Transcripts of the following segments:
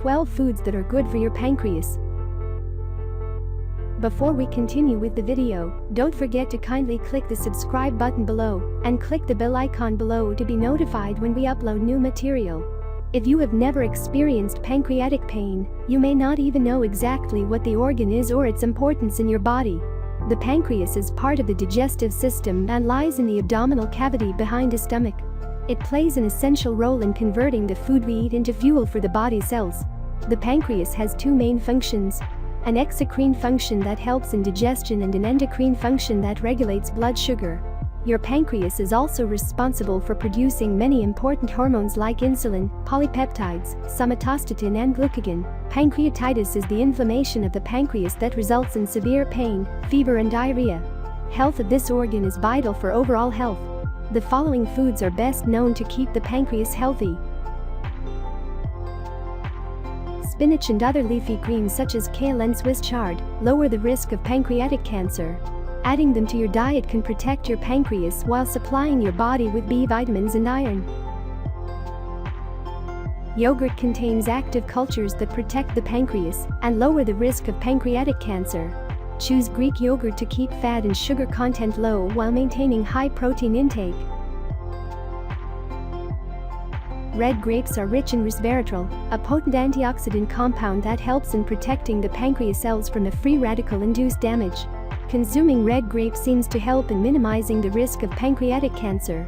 12 foods that are good for your pancreas. Before we continue with the video, don't forget to kindly click the subscribe button below and click the bell icon below to be notified when we upload new material. If you have never experienced pancreatic pain, you may not even know exactly what the organ is or its importance in your body. The pancreas is part of the digestive system and lies in the abdominal cavity behind the stomach. It plays an essential role in converting the food we eat into fuel for the body cells. The pancreas has two main functions: an exocrine function that helps in digestion and an endocrine function that regulates blood sugar. Your pancreas is also responsible for producing many important hormones like insulin, polypeptides, somatostatin and glucagon. Pancreatitis is the inflammation of the pancreas that results in severe pain, fever and diarrhea. Health of this organ is vital for overall health. The following foods are best known to keep the pancreas healthy. Spinach and other leafy greens such as kale and Swiss chard lower the risk of pancreatic cancer. Adding them to your diet can protect your pancreas while supplying your body with B vitamins and iron. Yogurt contains active cultures that protect the pancreas and lower the risk of pancreatic cancer. Choose Greek yogurt to keep fat and sugar content low while maintaining high protein intake. Red grapes are rich in resveratrol, a potent antioxidant compound that helps in protecting the pancreas cells from the free radical-induced damage. Consuming red grapes seems to help in minimizing the risk of pancreatic cancer.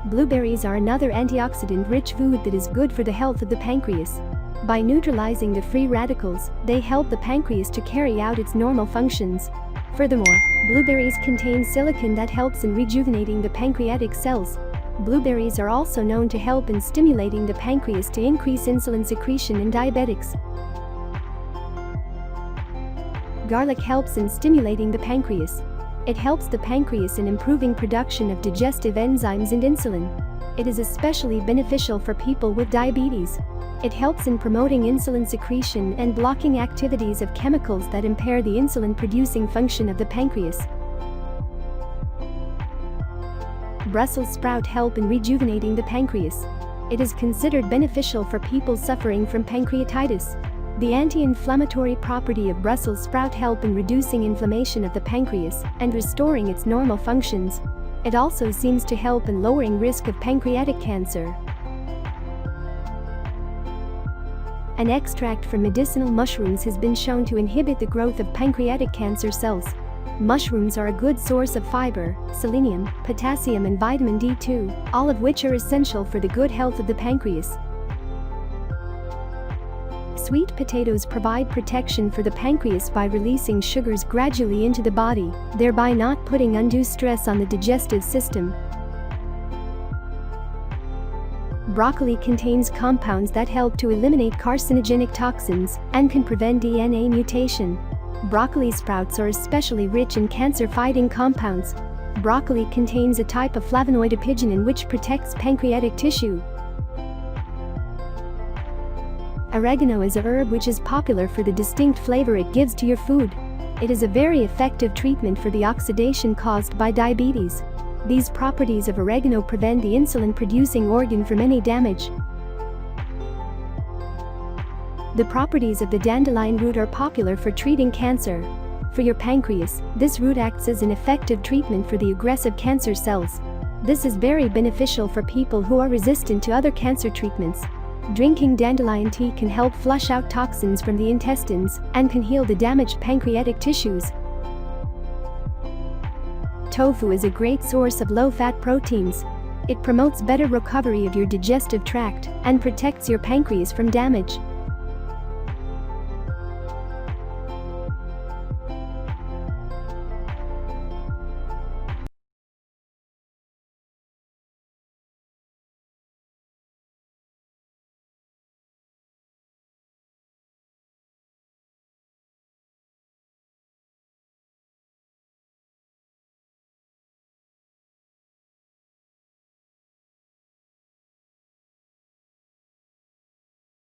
Blueberries are another antioxidant-rich food that is good for the health of the pancreas. By neutralizing the free radicals, they help the pancreas to carry out its normal functions. Furthermore, blueberries contain silicon that helps in rejuvenating the pancreatic cells. Blueberries are also known to help in stimulating the pancreas to increase insulin secretion in diabetics. Garlic helps in stimulating the pancreas. It helps the pancreas in improving production of digestive enzymes and insulin. It is especially beneficial for people with diabetes. It helps in promoting insulin secretion and blocking activities of chemicals that impair the insulin-producing function of the pancreas. Brussels sprout help in rejuvenating the pancreas. It is considered beneficial for people suffering from pancreatitis. The anti-inflammatory property of Brussels sprout help in reducing inflammation of the pancreas and restoring its normal functions. It also seems to help in lowering risk of pancreatic cancer. An extract from medicinal mushrooms has been shown to inhibit the growth of pancreatic cancer cells. Mushrooms are a good source of fiber, selenium, potassium and vitamin D2, all of which are essential for the good health of the pancreas. Sweet potatoes provide protection for the pancreas by releasing sugars gradually into the body, thereby not putting undue stress on the digestive system. Broccoli contains compounds that help to eliminate carcinogenic toxins and can prevent DNA mutation. Broccoli sprouts are especially rich in cancer-fighting compounds. Broccoli contains a type of flavonoid apigenin which protects pancreatic tissue. Oregano is a herb which is popular for the distinct flavor it gives to your food. It is a very effective treatment for the oxidation caused by diabetes. These properties of oregano prevent the insulin-producing organ from any damage. The properties of the dandelion root are popular for treating cancer. For your pancreas, this root acts as an effective treatment for the aggressive cancer cells. This is very beneficial for people who are resistant to other cancer treatments. Drinking dandelion tea can help flush out toxins from the intestines and can heal the damaged pancreatic tissues. Tofu is a great source of low-fat proteins. It promotes better recovery of your digestive tract and protects your pancreas from damage.